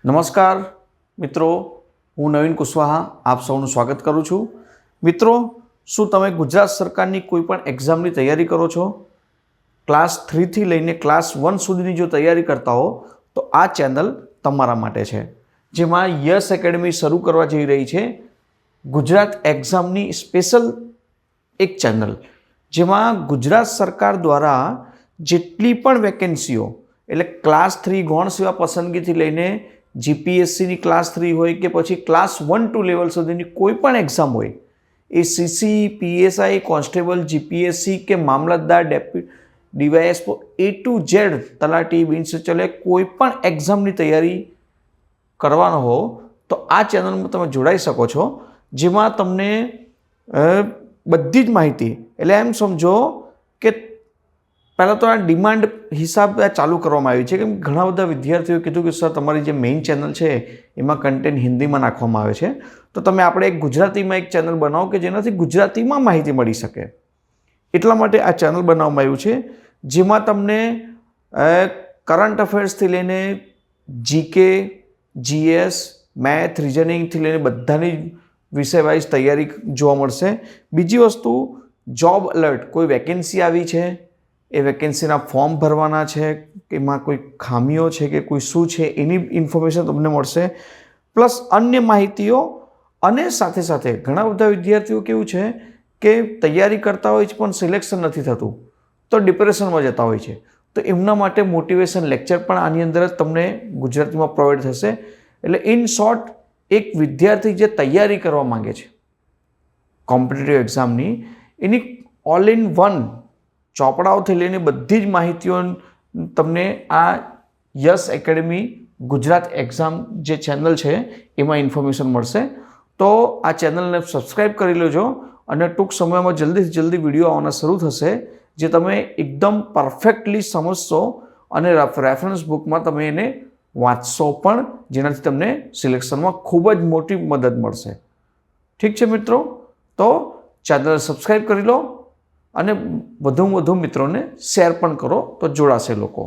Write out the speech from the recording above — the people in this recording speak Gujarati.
નમસ્કાર મિત્રો, હું નવીન કુશવાહા આપ સૌનું સ્વાગત કરું છું। મિત્રો, શું તમે ગુજરાત સરકારની કોઈ પણ એક્ઝામની તૈયારી કરો છો? ક્લાસ 3 થી લઈને ક્લાસ 1 સુધીની જો તૈયારી કરતા હો તો આ ચેનલ તમારા માટે છે, જેમાં યસ એકેડમી શરૂ કરવા જઈ રહી છે ગુજરાત એક્ઝામની સ્પેશિયલ એક ચેનલ, જેમાં ગુજરાત સરકાર દ્વારા જેટલી પણ વેકેન્સીઓ એટલે ક્લાસ 3 ગૌણ સેવા પસંદગીથી લઈને જીપીએસસીની ક્લાસ 3 હોય કે પછી ક્લાસ 1-2 લેવલ સુધીની કોઈ પણ એક્ઝામ હોય, એ સીસી, પીએસઆઈ, કોન્સ્ટેબલ, જીપીએસસી કે મામલતદાર, ડીવાયએસપો A to Z તલાટી, બિન સચિવાલય કોઈ પણ એક્ઝામની તૈયારી કરવાનો હો તો આ ચેનલમાં તમે જોડાઈ શકો છો, જેમાં તમને બધી જ માહિતી, એટલે એમ સમજો કે પહેલાં તો આ ડિમાન્ડ હિસાબ ચાલુ કરવામાં આવી છે, કેમ ઘણા બધા વિદ્યાર્થીઓએ કીધું કે સર તમારી જે મેઇન ચેનલ છે એમાં કન્ટેન્ટ હિન્દીમાં નાખવામાં આવે છે, તો તમે આપણે એક ગુજરાતીમાં એક ચેનલ બનાવો કે જેનાથી ગુજરાતીમાં માહિતી મળી શકે। એટલા માટે આ ચેનલ બનાવવામાં આવ્યું છે, જેમાં તમને કરંટ અફેર્સથી લઈને જીકે, જીએસ, મેથ, રિઝનિંગથી લઈને બધાની વિષય વાઇઝ તૈયારી જોવા મળશે। બીજી વસ્તુ, જોબ એલર્ટ, કોઈ વેકેન્સી આવી છે, એ વેકેન્સીના ફોર્મ ભરવાના છે, એમાં કોઈ ખામીઓ છે કે કોઈ શું છે એની ઇન્ફોર્મેશન તમને મળશે, પ્લસ અન્ય માહિતીઓ। અને સાથે સાથે ઘણા બધા વિદ્યાર્થીઓ કેવું છે કે તૈયારી કરતા હોય છે પણ સિલેક્શન નથી થતું, તો ડિપ્રેશનમાં જતા હોય છે, તો એમના માટે મોટિવેશન લેક્ચર પણ આની અંદર જ તમને ગુજરાતીમાં પ્રોવાઈડ થશે। એટલે ઇન શોર્ટ, એક વિદ્યાર્થી જે તૈયારી કરવા માંગે છે કોમ્પિટિટિવ એક્ઝામની, એની ઓલ ઇન વન ચોપડાઓથી લઈને બધી જ માહિતીઓ તમને આ યસ એકેડમી ગુજરાત એક્ઝામ જે ચેનલ છે એમાં ઇન્ફોર્મેશન મળશે। તો આ ચેનલને સબસ્ક્રાઈબ કરી લેજો અને ટૂંક સમયમાં જલ્દીથી જલ્દી વિડીયો આવવાના શરૂ થશે, જે તમે એકદમ પરફેક્ટલી સમજશો અને રેફરન્સ બુકમાં તમે એને વાંચશો પણ, જેનાથી તમને સિલેક્શનમાં ખૂબ જ મોટી મદદ મળશે। ઠીક છે મિત્રો, તો ચેનલ સબસ્ક્રાઈબ કરી લો અને વધુમાં વધુ મિત્રોને શેર પણ કરો તો જોડાશે લોકો।